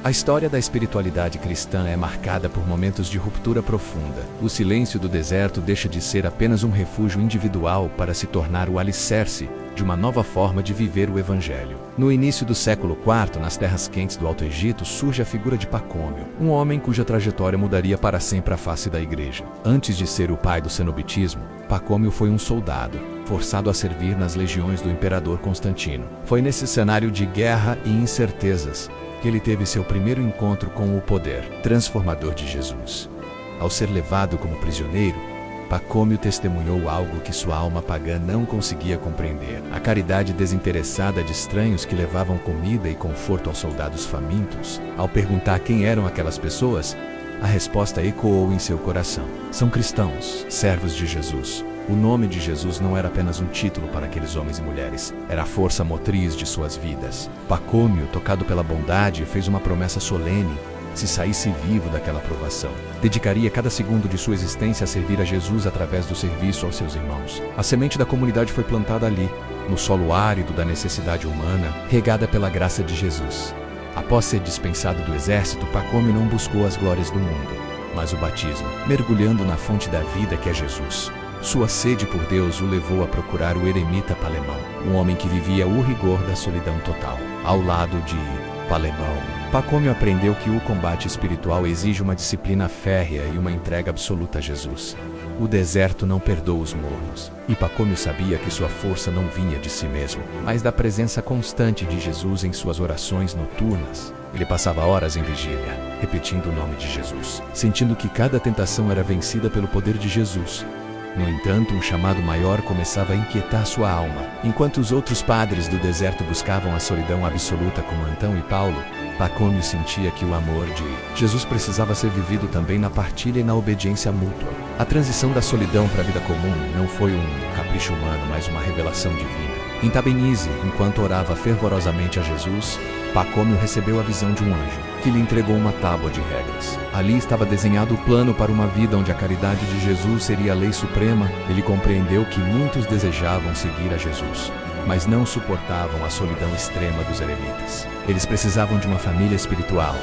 A história da espiritualidade cristã é marcada por momentos de ruptura profunda. O silêncio do deserto deixa de ser apenas um refúgio individual para se tornar o alicerce de uma nova forma de viver o Evangelho. No início do século IV, nas terras quentes do Alto Egito, surge a figura de Pacômio, um homem cuja trajetória mudaria para sempre a face da igreja. Antes de ser o pai do cenobitismo, Pacômio foi um soldado, forçado a servir nas legiões do imperador Constantino. Foi nesse cenário de guerra e incertezas que ele teve seu primeiro encontro com o poder transformador de Jesus. Ao ser levado como prisioneiro, Pacômio testemunhou algo que sua alma pagã não conseguia compreender: a caridade desinteressada de estranhos que levavam comida e conforto aos soldados famintos. Ao perguntar quem eram aquelas pessoas, a resposta ecoou em seu coração: são cristãos, servos de Jesus. O nome de Jesus não era apenas um título para aqueles homens e mulheres, era a força motriz de suas vidas. Pacômio, tocado pela bondade, fez uma promessa solene: se saísse vivo daquela provação, dedicaria cada segundo de sua existência a servir a Jesus através do serviço aos seus irmãos. A semente da comunidade foi plantada ali, no solo árido da necessidade humana, regada pela graça de Jesus. Após ser dispensado do exército, Pacômio não buscou as glórias do mundo, mas o batismo, mergulhando na fonte da vida que é Jesus. Sua sede por Deus o levou a procurar o eremita Palemão, um homem que vivia o rigor da solidão total. Ao lado de Palemão, Pacômio aprendeu que o combate espiritual exige uma disciplina férrea e uma entrega absoluta a Jesus. O deserto não perdoa os mornos, e Pacômio sabia que sua força não vinha de si mesmo, mas da presença constante de Jesus em suas orações noturnas. Ele passava horas em vigília, repetindo o nome de Jesus, sentindo que cada tentação era vencida pelo poder de Jesus. No entanto, um chamado maior começava a inquietar sua alma. Enquanto os outros padres do deserto buscavam a solidão absoluta como Antão e Paulo, Pacômio sentia que o amor de Jesus precisava ser vivido também na partilha e na obediência mútua. A transição da solidão para a vida comum não foi um capricho humano, mas uma revelação divina. Em Tabenise, enquanto orava fervorosamente a Jesus, Pacômio recebeu a visão de um anjo, que lhe entregou uma tábua de regras. Ali estava desenhado o plano para uma vida onde a caridade de Jesus seria a lei suprema. Ele compreendeu que muitos desejavam seguir a Jesus, mas não suportavam a solidão extrema dos eremitas. Eles precisavam de uma família espiritual,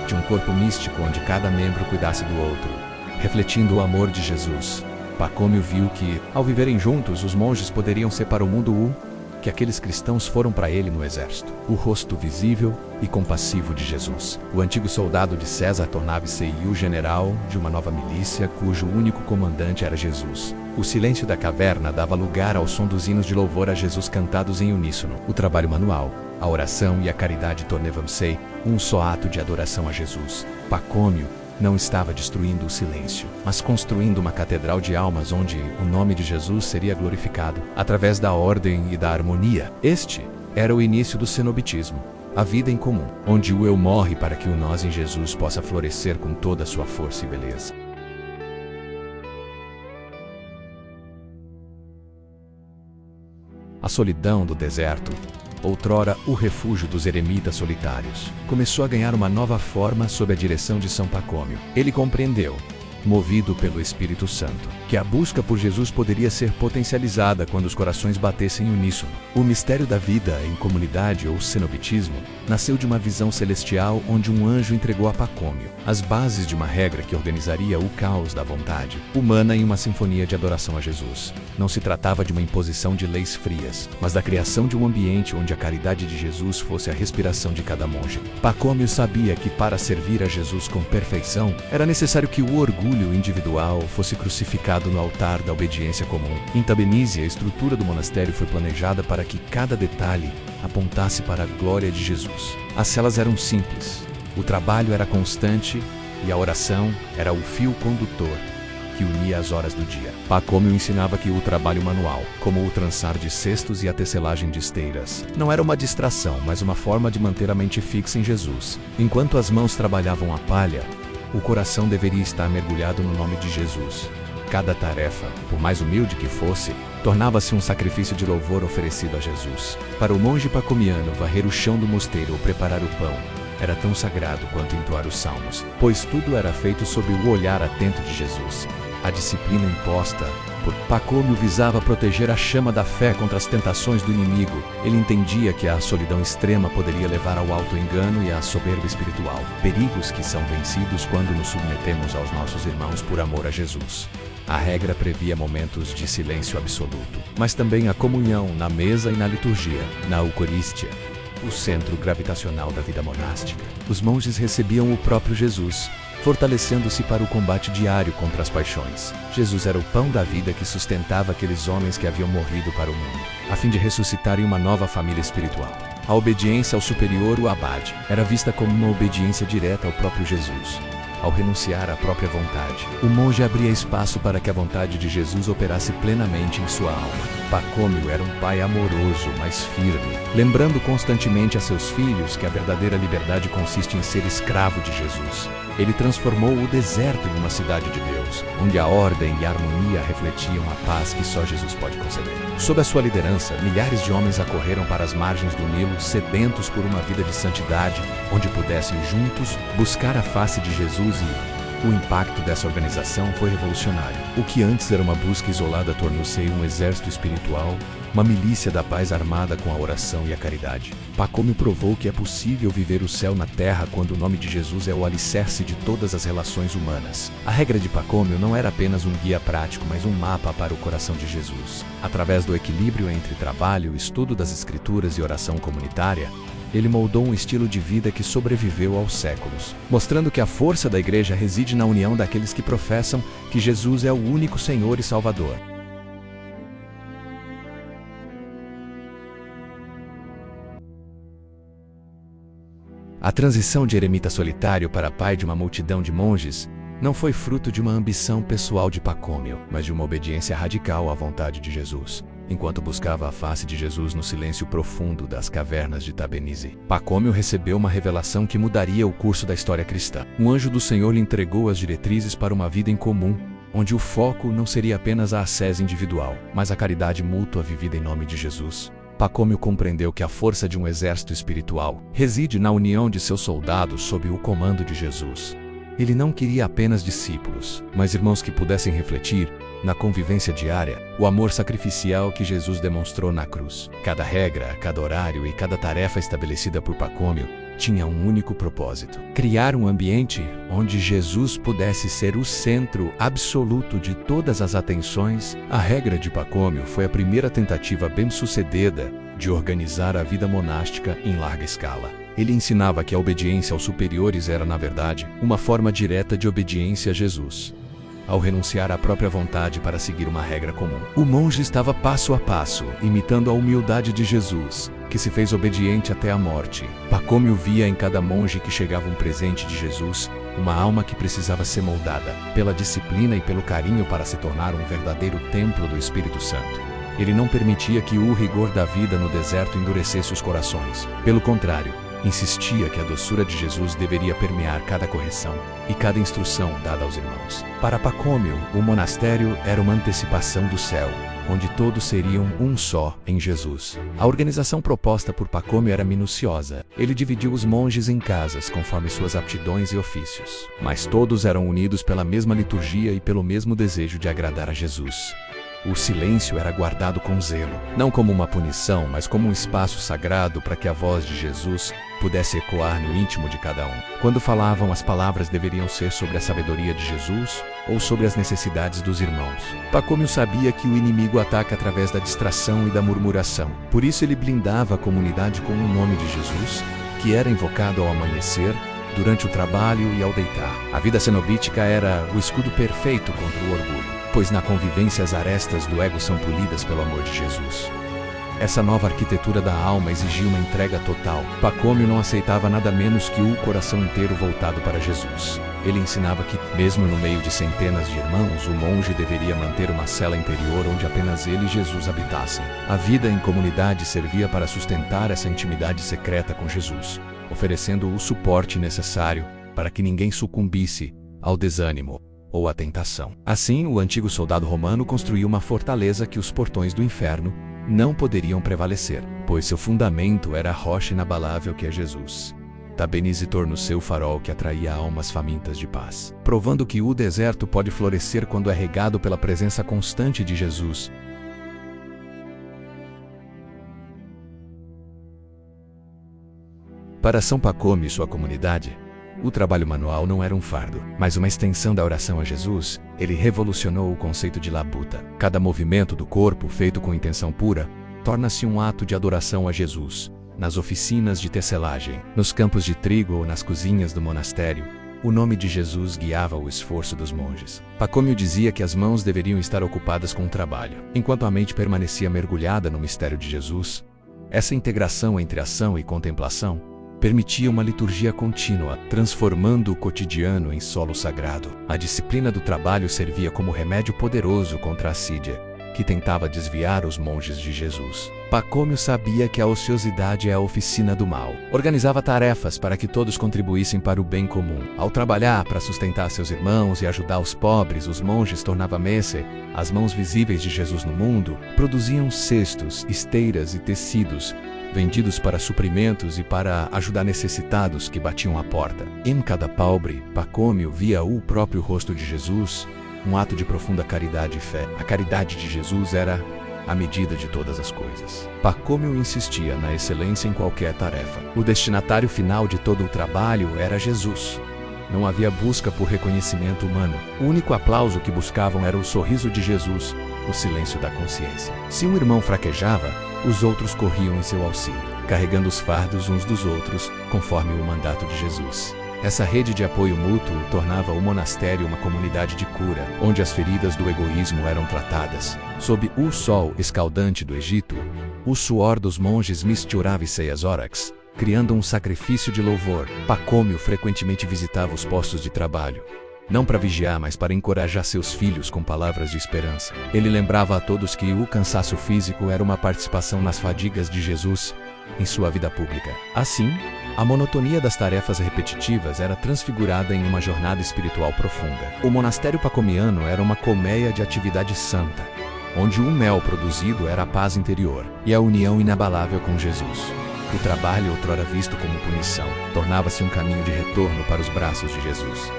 de um corpo místico onde cada membro cuidasse do outro, refletindo o amor de Jesus. Pacômio viu que, ao viverem juntos, os monges poderiam ser para o mundo o que aqueles cristãos foram para ele no exército: o rosto visível e compassivo de Jesus. O antigo soldado de César tornava-se o general de uma nova milícia cujo único comandante era Jesus. O silêncio da caverna dava lugar ao som dos hinos de louvor a Jesus cantados em uníssono. O trabalho manual, a oração e a caridade tornavam-se um só ato de adoração a Jesus. Pacômio não estava destruindo o silêncio, mas construindo uma catedral de almas onde o nome de Jesus seria glorificado, através da ordem e da harmonia. Este era o início do cenobitismo, a vida em comum, onde o eu morre para que o nós em Jesus possa florescer com toda a sua força e beleza. A solidão do deserto, outrora o refúgio dos eremitas solitários, começou a ganhar uma nova forma sob a direção de São Pacômio. Ele compreendeu, movido pelo Espírito Santo, que a busca por Jesus poderia ser potencializada quando os corações batessem uníssono. O mistério da vida em comunidade, ou cenobitismo, nasceu de uma visão celestial onde um anjo entregou a Pacômio as bases de uma regra que organizaria o caos da vontade humana em uma sinfonia de adoração a Jesus. Não se tratava de uma imposição de leis frias, mas da criação de um ambiente onde a caridade de Jesus fosse a respiração de cada monge. Pacômio sabia que para servir a Jesus com perfeição, era necessário que o orgulho individual fosse crucificado no altar da obediência comum. Em Tabenise, a estrutura do monastério foi planejada para que cada detalhe apontasse para a glória de Jesus. As celas eram simples, o trabalho era constante e a oração era o fio condutor que unia as horas do dia. Pacômio ensinava que o trabalho manual, como o trançar de cestos e a tecelagem de esteiras, não era uma distração, mas uma forma de manter a mente fixa em Jesus. Enquanto as mãos trabalhavam a palha, o coração deveria estar mergulhado no nome de Jesus. Cada tarefa, por mais humilde que fosse, tornava-se um sacrifício de louvor oferecido a Jesus. Para o monge pacomiano, varrer o chão do mosteiro ou preparar o pão era tão sagrado quanto entoar os salmos, pois tudo era feito sob o olhar atento de Jesus. A disciplina imposta Pacômio visava proteger a chama da fé contra as tentações do inimigo. Ele entendia que a solidão extrema poderia levar ao auto-engano e à soberba espiritual, perigos que são vencidos quando nos submetemos aos nossos irmãos por amor a Jesus. A regra previa momentos de silêncio absoluto, mas também a comunhão na mesa e na liturgia, na Eucarístia, o centro gravitacional da vida monástica. Os monges recebiam o próprio Jesus, fortalecendo-se para o combate diário contra as paixões. Jesus era o pão da vida que sustentava aqueles homens que haviam morrido para o mundo, a fim de ressuscitarem uma nova família espiritual. A obediência ao superior, o abade, era vista como uma obediência direta ao próprio Jesus. Ao renunciar à própria vontade, o monge abria espaço para que a vontade de Jesus operasse plenamente em sua alma. Pacômio era um pai amoroso, mas firme, lembrando constantemente a seus filhos que a verdadeira liberdade consiste em ser escravo de Jesus. Ele transformou o deserto em uma cidade de Deus, onde a ordem e a harmonia refletiam a paz que só Jesus pode conceder. Sob a sua liderança, milhares de homens acorreram para as margens do Nilo, sedentos por uma vida de santidade, onde pudessem juntos buscar a face de Jesus e o impacto dessa organização foi revolucionário. O que antes era uma busca isolada tornou-se um exército espiritual, uma milícia da paz armada com a oração e a caridade. Pacômio provou que é possível viver o céu na terra quando o nome de Jesus é o alicerce de todas as relações humanas. A regra de Pacômio não era apenas um guia prático, mas um mapa para o coração de Jesus. Através do equilíbrio entre trabalho, estudo das Escrituras e oração comunitária, ele moldou um estilo de vida que sobreviveu aos séculos, mostrando que a força da Igreja reside na união daqueles que professam que Jesus é o único Senhor e Salvador. A transição de eremita solitário para pai de uma multidão de monges não foi fruto de uma ambição pessoal de Pacômio, mas de uma obediência radical à vontade de Jesus. Enquanto buscava a face de Jesus no silêncio profundo das cavernas de Tabenise, Pacômio recebeu uma revelação que mudaria o curso da história cristã. Um anjo do Senhor lhe entregou as diretrizes para uma vida em comum, onde o foco não seria apenas a ascese individual, mas a caridade mútua vivida em nome de Jesus. Pacômio compreendeu que a força de um exército espiritual reside na união de seus soldados sob o comando de Jesus. Ele não queria apenas discípulos, mas irmãos que pudessem refletir, na convivência diária, o amor sacrificial que Jesus demonstrou na cruz. Cada regra, cada horário e cada tarefa estabelecida por Pacômio tinha um único propósito: criar um ambiente onde Jesus pudesse ser o centro absoluto de todas as atenções. A regra de Pacômio foi a primeira tentativa bem-sucedida de organizar a vida monástica em larga escala. Ele ensinava que a obediência aos superiores era, na verdade, uma forma direta de obediência a Jesus. Ao renunciar à própria vontade para seguir uma regra comum, o monge estava passo a passo, imitando a humildade de Jesus, que se fez obediente até a morte. Pacômio via em cada monge que chegava um presente de Jesus, uma alma que precisava ser moldada pela disciplina e pelo carinho para se tornar um verdadeiro templo do Espírito Santo. Ele não permitia que o rigor da vida no deserto endurecesse os corações. Pelo contrário, insistia que a doçura de Jesus deveria permear cada correção e cada instrução dada aos irmãos. Para Pacômio, o monastério era uma antecipação do céu, onde todos seriam um só em Jesus. A organização proposta por Pacômio era minuciosa. Ele dividiu os monges em casas conforme suas aptidões e ofícios, mas todos eram unidos pela mesma liturgia e pelo mesmo desejo de agradar a Jesus. O silêncio era guardado com zelo, não como uma punição, mas como um espaço sagrado para que a voz de Jesus pudesse ecoar no íntimo de cada um. Quando falavam, as palavras deveriam ser sobre a sabedoria de Jesus ou sobre as necessidades dos irmãos. Pacômio sabia que o inimigo ataca através da distração e da murmuração. Por isso ele blindava a comunidade com o nome de Jesus, que era invocado ao amanhecer, durante o trabalho e ao deitar. A vida cenobítica era o escudo perfeito contra o orgulho, pois na convivência as arestas do ego são polidas pelo amor de Jesus. Essa nova arquitetura da alma exigia uma entrega total. Pacômio não aceitava nada menos que o coração inteiro voltado para Jesus. Ele ensinava que, mesmo no meio de centenas de irmãos, o monge deveria manter uma cela interior onde apenas ele e Jesus habitassem. A vida em comunidade servia para sustentar essa intimidade secreta com Jesus, oferecendo o suporte necessário para que ninguém sucumbisse ao desânimo ou à tentação. Assim, o antigo soldado romano construiu uma fortaleza que os portões do inferno não poderiam prevalecer, pois seu fundamento era a rocha inabalável que é Jesus. Tabenise tornou-se o farol que atraía almas famintas de paz, provando que o deserto pode florescer quando é regado pela presença constante de Jesus. Para São Pacômio e sua comunidade, o trabalho manual não era um fardo, mas uma extensão da oração a Jesus. Ele revolucionou o conceito de labuta. Cada movimento do corpo feito com intenção pura torna-se um ato de adoração a Jesus. Nas oficinas de tecelagem, nos campos de trigo ou nas cozinhas do monastério, o nome de Jesus guiava o esforço dos monges. Pacômio dizia que as mãos deveriam estar ocupadas com o trabalho, enquanto a mente permanecia mergulhada no mistério de Jesus. Essa integração entre ação e contemplação permitia uma liturgia contínua, transformando o cotidiano em solo sagrado. A disciplina do trabalho servia como remédio poderoso contra a assídia, que tentava desviar os monges de Jesus. Pacômio sabia que a ociosidade é a oficina do mal. Organizava tarefas para que todos contribuíssem para o bem comum. Ao trabalhar para sustentar seus irmãos e ajudar os pobres, os monges tornavam messe, as mãos visíveis de Jesus no mundo, produziam cestos, esteiras e tecidos, vendidos para suprimentos e para ajudar necessitados que batiam à porta. Em cada pobre, Pacômio via o próprio rosto de Jesus, um ato de profunda caridade e fé. A caridade de Jesus era a medida de todas as coisas. Pacômio insistia na excelência em qualquer tarefa. O destinatário final de todo o trabalho era Jesus. Não havia busca por reconhecimento humano. O único aplauso que buscavam era o sorriso de Jesus, o silêncio da consciência. Se um irmão fraquejava, os outros corriam em seu auxílio, carregando os fardos uns dos outros, conforme o mandato de Jesus. Essa rede de apoio mútuo tornava o monastério uma comunidade de cura, onde as feridas do egoísmo eram tratadas. Sob o sol escaldante do Egito, o suor dos monges misturava-se às órax, criando um sacrifício de louvor. Pacômio frequentemente visitava os postos de trabalho, não para vigiar, mas para encorajar seus filhos com palavras de esperança. Ele lembrava a todos que o cansaço físico era uma participação nas fadigas de Jesus em sua vida pública. Assim, a monotonia das tarefas repetitivas era transfigurada em uma jornada espiritual profunda. O monastério pacomiano era uma colmeia de atividade santa, onde o mel produzido era a paz interior e a união inabalável com Jesus. O trabalho, outrora visto como punição, tornava-se um caminho de retorno para os braços de Jesus.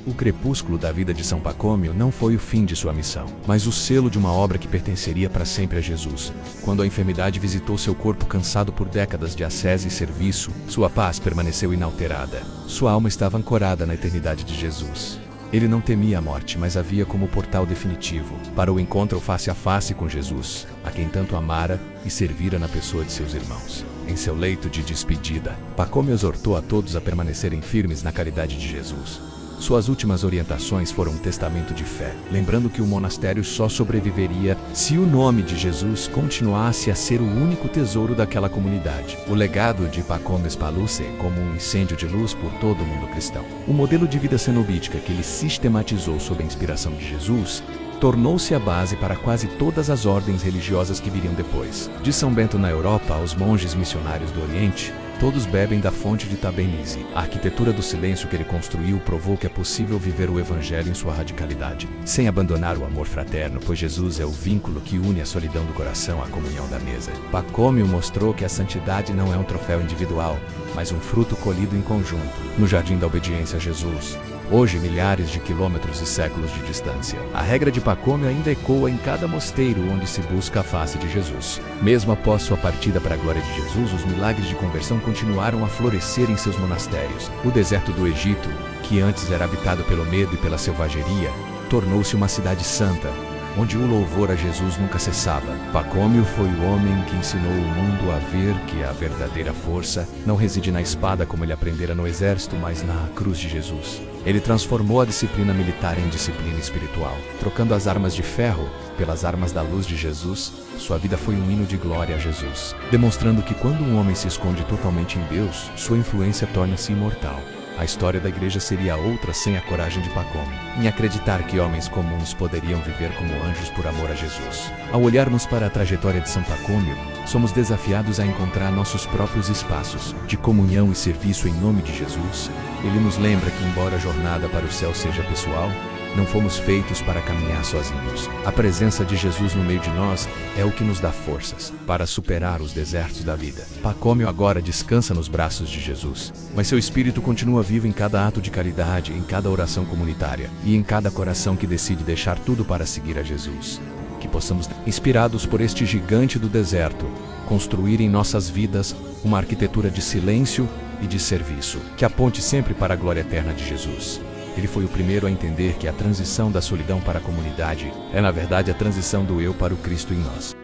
O crepúsculo da vida de São Pacômio não foi o fim de sua missão, mas o selo de uma obra que pertenceria para sempre a Jesus. Quando a enfermidade visitou seu corpo cansado por décadas de ascese e serviço, sua paz permaneceu inalterada. Sua alma estava ancorada na eternidade de Jesus. Ele não temia a morte, mas a via como portal definitivo para o encontro face a face com Jesus, a quem tanto amara e servira na pessoa de seus irmãos. Em seu leito de despedida, Pacômio exortou a todos a permanecerem firmes na caridade de Jesus. Suas últimas orientações foram um testamento de fé, lembrando que o monastério só sobreviveria se o nome de Jesus continuasse a ser o único tesouro daquela comunidade. O legado de Pacômio espalhou-se como um incêndio de luz por todo o mundo cristão. O modelo de vida cenobítica que ele sistematizou sob a inspiração de Jesus tornou-se a base para quase todas as ordens religiosas que viriam depois. De São Bento na Europa aos monges missionários do Oriente, todos bebem da fonte de Tabenise. A arquitetura do silêncio que ele construiu provou que é possível viver o Evangelho em sua radicalidade, sem abandonar o amor fraterno, pois Jesus é o vínculo que une a solidão do coração à comunhão da mesa. Pacômio mostrou que a santidade não é um troféu individual, mas um fruto colhido em conjunto, no jardim da obediência a Jesus. Hoje, milhares de quilômetros e séculos de distância, a regra de Pacômio ainda ecoa em cada mosteiro onde se busca a face de Jesus. Mesmo após sua partida para a glória de Jesus, os milagres de conversão continuaram a florescer em seus monastérios. O deserto do Egito, que antes era habitado pelo medo e pela selvageria, tornou-se uma cidade santa, onde o louvor a Jesus nunca cessava. Pacômio foi o homem que ensinou o mundo a ver que a verdadeira força não reside na espada como ele aprendera no exército, mas na cruz de Jesus. Ele transformou a disciplina militar em disciplina espiritual. Trocando as armas de ferro pelas armas da luz de Jesus, sua vida foi um hino de glória a Jesus, demonstrando que quando um homem se esconde totalmente em Deus, sua influência torna-se imortal. A história da igreja seria outra sem a coragem de Pacômio, em acreditar que homens comuns poderiam viver como anjos por amor a Jesus. Ao olharmos para a trajetória de São Pacômio, somos desafiados a encontrar nossos próprios espaços de comunhão e serviço em nome de Jesus. Ele nos lembra que, embora a jornada para o céu seja pessoal, não fomos feitos para caminhar sozinhos. A presença de Jesus no meio de nós é o que nos dá forças para superar os desertos da vida. Pacômio agora descansa nos braços de Jesus, mas seu espírito continua vivo em cada ato de caridade, em cada oração comunitária e em cada coração que decide deixar tudo para seguir a Jesus. Que possamos, inspirados por este gigante do deserto, construir em nossas vidas uma arquitetura de silêncio e de serviço, que aponte sempre para a glória eterna de Jesus. Ele foi o primeiro a entender que a transição da solidão para a comunidade é, na verdade, a transição do eu para o Cristo em nós.